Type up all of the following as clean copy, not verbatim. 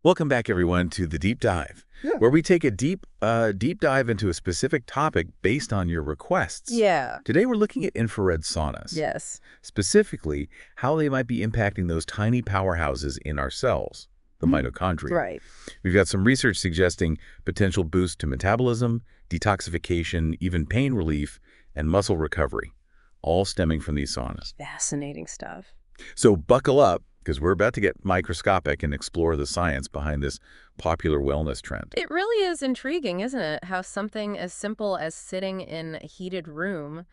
Welcome back, everyone, to the Deep Dive, Yeah. where we take a deep dive into a specific topic based on your requests. Yeah. Today, we're looking at infrared saunas, Yes. specifically how they might be impacting those tiny powerhouses in our cells, the mitochondria. Right. We've got some research suggesting potential boost to metabolism, detoxification, even pain relief, and muscle recovery, all stemming from these saunas. Fascinating stuff. So buckle up, because we're about to get microscopic and explore the science behind this popular wellness trend. It really is intriguing, isn't it? How something as simple as sitting in a heated room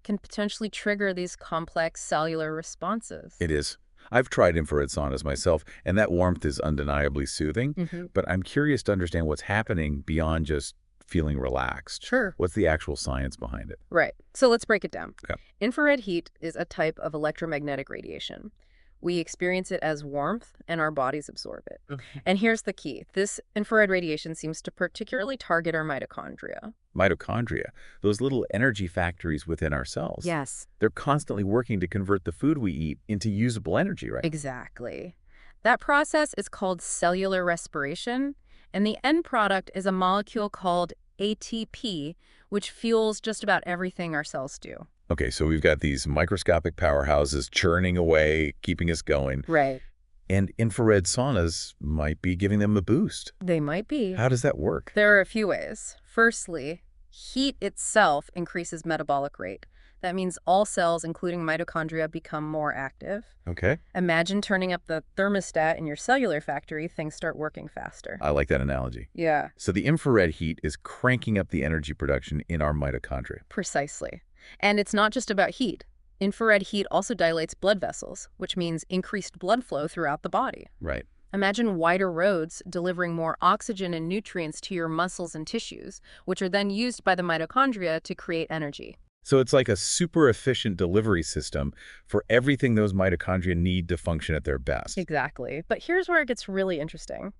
can potentially trigger these complex cellular responses. It is. I've tried infrared saunas myself, and that warmth is undeniably soothing, but I'm curious to understand what's happening beyond just feeling relaxed. Sure. What's the actual science behind it? Right. So let's break it down. Okay. Infrared heat is a type of electromagnetic radiation. We experience it as warmth, and our bodies absorb it. And here's the key. This infrared radiation seems to particularly target our mitochondria. Mitochondria, those little energy factories within our cells. Yes. They're constantly working to convert the food we eat into usable energy, right? Exactly. That process is called cellular respiration, and the end product is a molecule called ATP, which fuels just about everything our cells do. Okay, so we've got these microscopic powerhouses churning away, keeping us going, Right. and infrared saunas might be giving them a boost. They might be. How does that work? There are a few ways. Firstly, heat itself increases metabolic rate. That means all cells, including mitochondria, become more active. Okay, Imagine turning up the thermostat in your cellular factory, things start working faster. I like that analogy. Yeah, So the infrared heat is cranking up the energy production in our mitochondria. precisely. And it's not just about heat. Infrared heat also dilates blood vessels, which means increased blood flow throughout the body. Right. Imagine wider roads delivering more oxygen and nutrients to your muscles and tissues, which are then used by the mitochondria to create energy. So it's like a super efficient delivery system for everything those mitochondria need to function at their best. Exactly. But here's where it gets really interesting.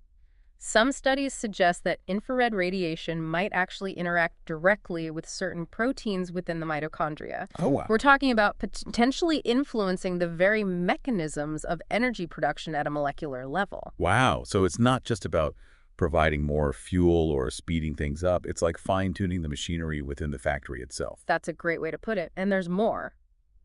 Some studies suggest that infrared radiation might actually interact directly with certain proteins within the mitochondria. Oh, wow. We're talking about potentially influencing the very mechanisms of energy production at a molecular level. Wow. So it's not just about providing more fuel or speeding things up. It's like fine-tuning the machinery within the factory itself. That's a great way to put it. And there's more.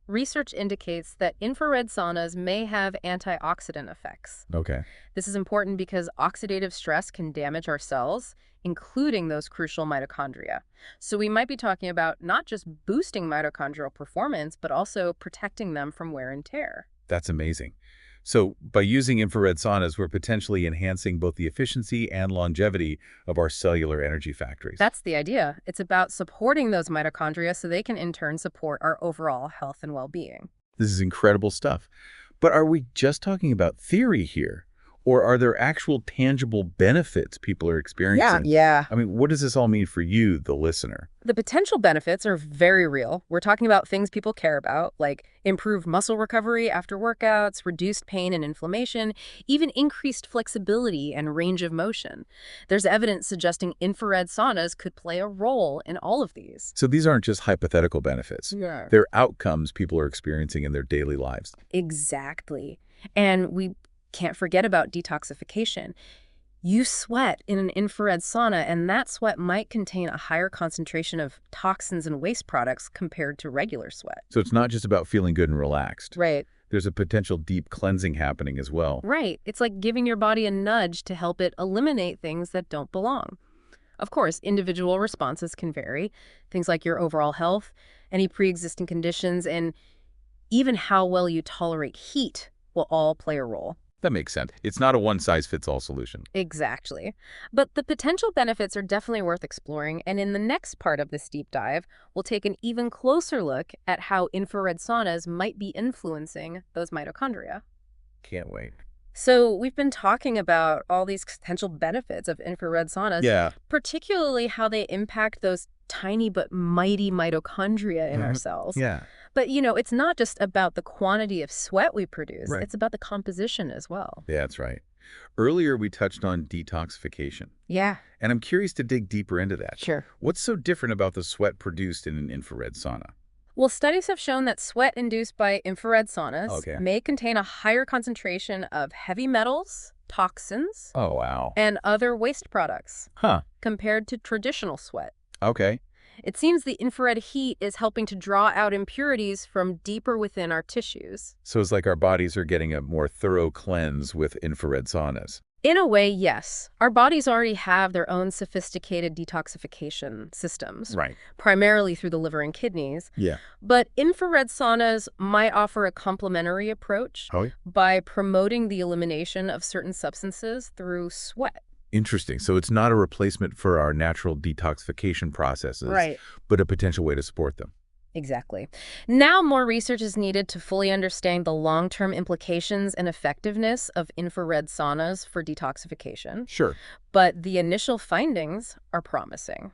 Research indicates that infrared saunas may have antioxidant effects. Okay. This is important because oxidative stress can damage our cells, including those crucial mitochondria. So we might be talking about not just boosting mitochondrial performance, but also protecting them from wear and tear. That's amazing. So by using infrared saunas, we're potentially enhancing both the efficiency and longevity of our cellular energy factories. That's the idea. It's about supporting those mitochondria so they can in turn support our overall health and well-being. This is incredible stuff. But are we just talking about theory here? Or are there actual tangible benefits people are experiencing? Yeah. I mean, what does this all mean for you, the listener? The potential benefits are very real. We're talking about things people care about, like improved muscle recovery after workouts, reduced pain and inflammation, even increased flexibility and range of motion. There's evidence suggesting infrared saunas could play a role in all of these. So these aren't just hypothetical benefits. Yeah. They're outcomes people are experiencing in their daily lives. Exactly. And we can't forget about detoxification. You sweat in an infrared sauna, and that sweat might contain a higher concentration of toxins and waste products compared to regular sweat. So it's not just about feeling good and relaxed. Right. There's a potential deep cleansing happening as well. Right. It's like giving your body a nudge to help it eliminate things that don't belong. Of course, individual responses can vary. Things like your overall health, any pre-existing conditions, and even how well you tolerate heat will all play a role. That makes sense. It's not a one-size-fits-all solution. Exactly. But the potential benefits are definitely worth exploring, and in the next part of this deep dive, we'll take an even closer look at how infrared saunas might be influencing those mitochondria. Can't wait. So we've been talking about all these potential benefits of infrared saunas, Yeah. particularly how they impact those tiny but mighty mitochondria in our cells. Yeah. But, it's not just about the quantity of sweat we produce. Right. It's about the composition as well. Yeah, that's right. Earlier, we touched on detoxification, Yeah, and I'm curious to dig deeper into that. sure. What's so different about the sweat produced in an infrared sauna? Well, studies have shown that sweat induced by infrared saunas Okay. may contain a higher concentration of heavy metals, toxins, Oh, wow. and other waste products Huh. compared to traditional sweat. Okay. It seems the infrared heat is helping to draw out impurities from deeper within our tissues. So it's like our bodies are getting a more thorough cleanse with infrared saunas. In a way, yes. Our bodies already have their own sophisticated detoxification systems, Right. primarily through the liver and kidneys. Yeah. But infrared saunas might offer a complementary approach Oh, by promoting the elimination of certain substances through sweat. interesting. So it's not a replacement for our natural detoxification processes, Right. but a potential way to support them. Exactly. Now more research is needed to fully understand the long-term implications and effectiveness of infrared saunas for detoxification. Sure. But the initial findings are promising.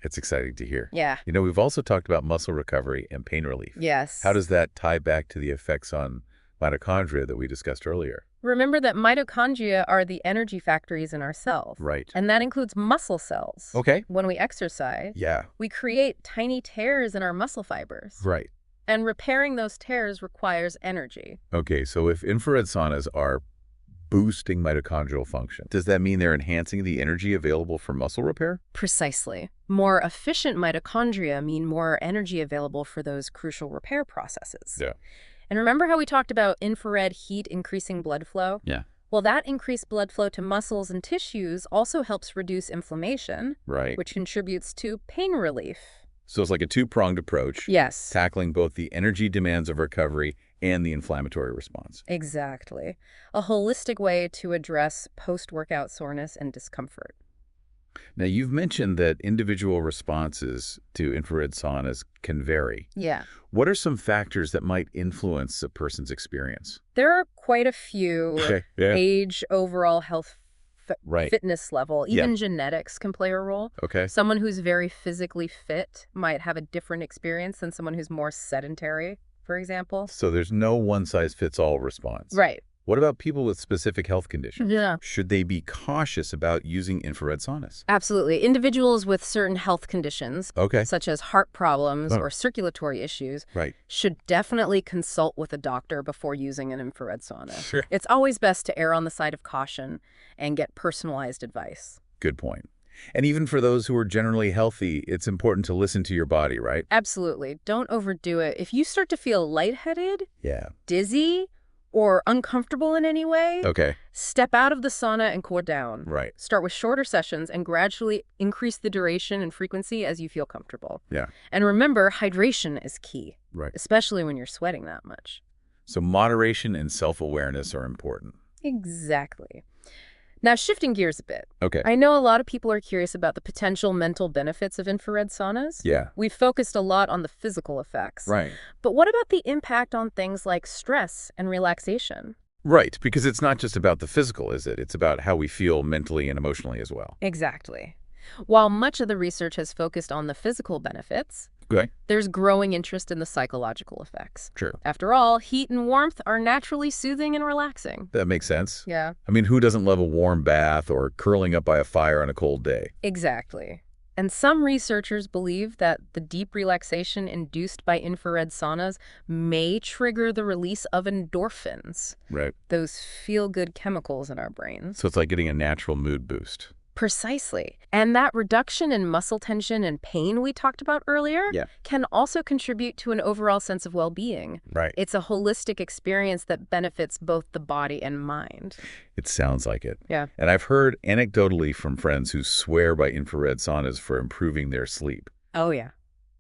It's exciting to hear. Yeah. You know, we've also talked about muscle recovery and pain relief. Yes. How does that tie back to the effects on mitochondria that we discussed earlier? Remember that mitochondria are the energy factories in our cells. Right. And that includes muscle cells. Okay. When we exercise, Yeah. we create tiny tears in our muscle fibers. Right. And repairing those tears requires energy. Okay, so if infrared saunas are boosting mitochondrial function, does that mean they're enhancing the energy available for muscle repair? Precisely. More efficient mitochondria mean more energy available for those crucial repair processes. Yeah. And remember how we talked about infrared heat increasing blood flow? Yeah. Well, that increased blood flow to muscles and tissues also helps reduce inflammation, Right. which contributes to pain relief. So it's like a two-pronged approach, Yes. tackling both the energy demands of recovery and the inflammatory response. Exactly. A holistic way to address post-workout soreness and discomfort. Now, you've mentioned that individual responses to infrared saunas can vary. Yeah. What are some factors that might influence a person's experience? There are quite a few. Okay. Yeah. Age, overall health, Right. fitness level, Yeah. even genetics can play a role. Okay. Someone who's very physically fit might have a different experience than someone who's more sedentary, for example. So there's no one-size-fits-all response. Right. What about people with specific health conditions? Yeah. Should they be cautious about using infrared saunas? Absolutely. Individuals with certain health conditions, Okay. such as heart problems Oh. or circulatory issues, Right. should definitely consult with a doctor before using an infrared sauna. Sure. It's always best to err on the side of caution and get personalized advice. Good point. And even for those who are generally healthy, it's important to listen to your body, right? Absolutely. Don't overdo it. If you start to feel lightheaded, Yeah. dizzy, or uncomfortable in any way, Okay. step out of the sauna and cool down. Right. Start with shorter sessions and gradually increase the duration and frequency as you feel comfortable. Yeah. And remember, hydration is key, Right. especially when you're sweating that much. So moderation and self-awareness are important. Exactly. Now, shifting gears a bit. Okay. I know a lot of people are curious about the potential mental benefits of infrared saunas. Yeah. We've focused a lot on the physical effects. Right. But what about the impact on things like stress and relaxation? Right, because it's not just about the physical, is it? It's about how we feel mentally and emotionally as well. Exactly. While much of the research has focused on the physical benefits, Okay. there's growing interest in the psychological effects. Sure. After all, heat and warmth are naturally soothing and relaxing. That makes sense. Yeah, I mean, who doesn't love a warm bath or curling up by a fire on a cold day? exactly. And some researchers believe that the deep relaxation induced by infrared saunas may trigger the release of endorphins, Right. those feel-good chemicals in our brains. So it's like getting a natural mood boost. Precisely. And that reduction in muscle tension and pain we talked about earlier Yeah. can also contribute to an overall sense of well-being. Right. It's a holistic experience that benefits both the body and mind. It sounds like it. Yeah. And I've heard anecdotally from friends who swear by infrared saunas for improving their sleep. Oh, yeah.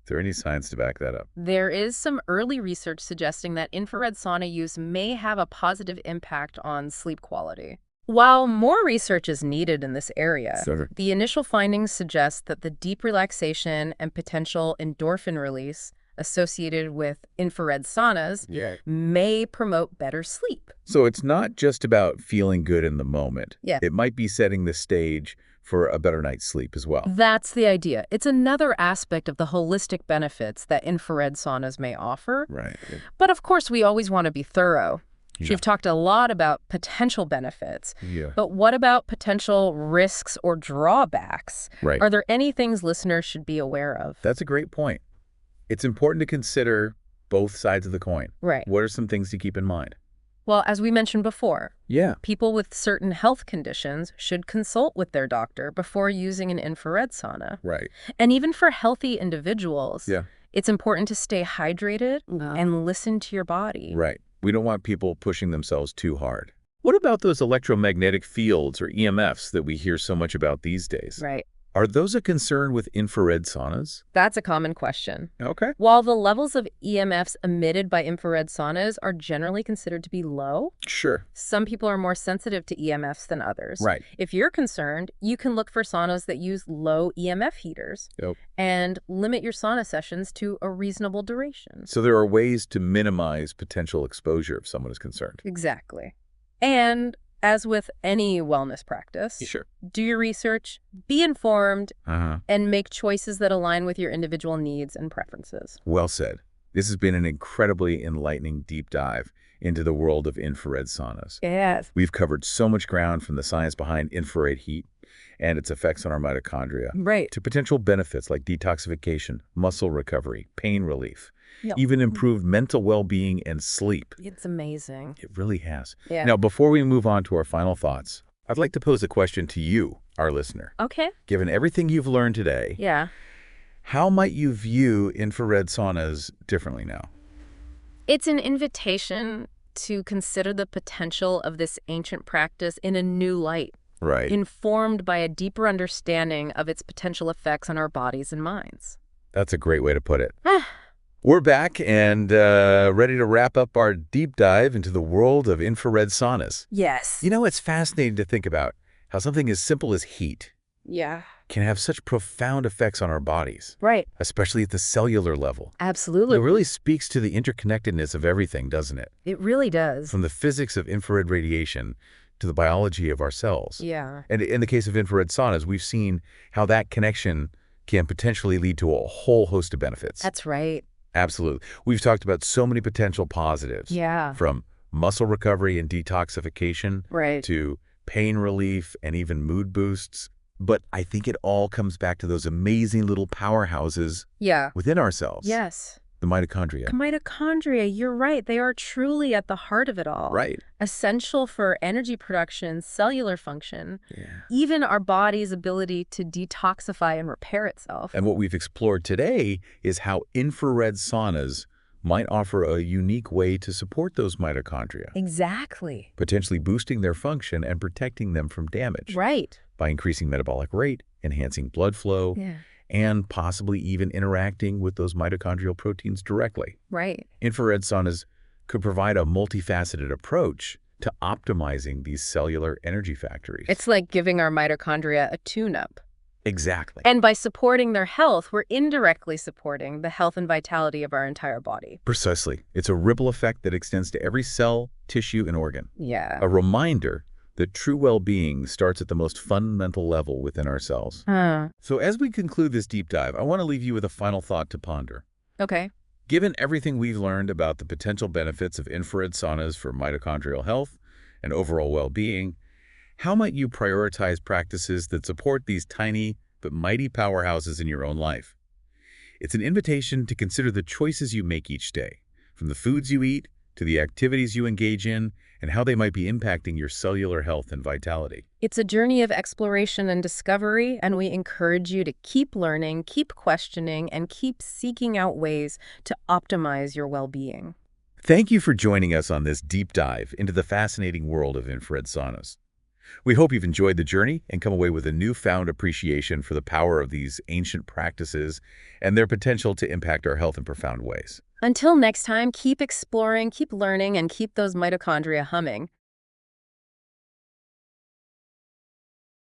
Is there any science to back that up? There is some early research suggesting that infrared sauna use may have a positive impact on sleep quality. While more research is needed in this area, Sure. the initial findings suggest that the deep relaxation and potential endorphin release associated with infrared saunas Yeah. may promote better sleep. So it's not just about feeling good in the moment. Yeah. It might be setting the stage for a better night's sleep as well. That's the idea. It's another aspect of the holistic benefits that infrared saunas may offer. Right. But of course, we always want to be thorough. Yeah. You've talked a lot about potential benefits, Yeah. but what about potential risks or drawbacks? Right. Are there any things listeners should be aware of? That's a great point. It's important to consider both sides of the coin. Right. What are some things to keep in mind? Well, as we mentioned before, Yeah. people with certain health conditions should consult with their doctor before using an infrared sauna. Right. And even for healthy individuals, Yeah. it's important to stay hydrated and listen to your body. Right. We don't want people pushing themselves too hard. What about those electromagnetic fields or EMFs that we hear so much about these days? Right. Are those a concern with infrared saunas? That's a common question. Okay. While the levels of EMFs emitted by infrared saunas are generally considered to be low, Sure. some people are more sensitive to EMFs than others. Right. If you're concerned, you can look for saunas that use low EMF heaters Yep. and limit your sauna sessions to a reasonable duration. So there are ways to minimize potential exposure if someone is concerned. Exactly. And as with any wellness practice, Sure. do your research, be informed, Uh-huh. and make choices that align with your individual needs and preferences. Well said. This has been an incredibly enlightening deep dive into the world of infrared saunas. Yes. We've covered so much ground, from the science behind infrared heat and its effects on our mitochondria Right. to potential benefits like detoxification, muscle recovery, pain relief, Yep. even improved mental well-being and sleep. It's amazing. It really has. Yeah. Now, before we move on to our final thoughts, I'd like to pose a question to you, our listener. Okay. Given everything you've learned today, Yeah. how might you view infrared saunas differently now? It's an invitation to consider the potential of this ancient practice in a new light, Right. informed by a deeper understanding of its potential effects on our bodies and minds. That's a great way to put it. We're back and ready to wrap up our deep dive into the world of infrared saunas. Yes. You know, it's fascinating to think about how something as simple as heat Yeah. can have such profound effects on our bodies, Right. especially at the cellular level. Absolutely. It really speaks to the interconnectedness of everything, doesn't it? It really does. From the physics of infrared radiation to the biology of our cells. Yeah. And in the case of infrared saunas, we've seen how that connection can potentially lead to a whole host of benefits. That's right. Absolutely. We've talked about so many potential positives. Yeah. From muscle recovery and detoxification Right. to pain relief and even mood boosts. But I think it all comes back to those amazing little powerhouses Yeah. within ourselves. Yes. The mitochondria. Mitochondria, you're right. They are truly at the heart of it all. Right. Essential for energy production, cellular function, Yeah. even our body's ability to detoxify and repair itself. And what we've explored today is how infrared saunas might offer a unique way to support those mitochondria, Exactly. potentially boosting their function and protecting them from damage Right. by increasing metabolic rate, enhancing blood flow, Yeah. and possibly even interacting with those mitochondrial proteins directly. Right. Infrared saunas could provide a multifaceted approach to optimizing these cellular energy factories. It's like giving our mitochondria a tune-up. Exactly. And by supporting their health, we're indirectly supporting the health and vitality of our entire body. Precisely. It's a ripple effect that extends to every cell, tissue, and organ. Yeah. A reminder that true well-being starts at the most fundamental level within ourselves. So as we conclude this deep dive, I want to leave you with a final thought to ponder. Okay. Given everything we've learned about the potential benefits of infrared saunas for mitochondrial health and overall well-being, how might you prioritize practices that support these tiny but mighty powerhouses in your own life? It's an invitation to consider the choices you make each day, from the foods you eat to the activities you engage in, and how they might be impacting your cellular health and vitality. It's a journey of exploration and discovery, and we encourage you to keep learning, keep questioning, and keep seeking out ways to optimize your well-being. Thank you for joining us on this deep dive into the fascinating world of infrared saunas. We hope you've enjoyed the journey and come away with a newfound appreciation for the power of these ancient practices and their potential to impact our health in profound ways. Until next time, keep exploring, keep learning, and keep those mitochondria humming.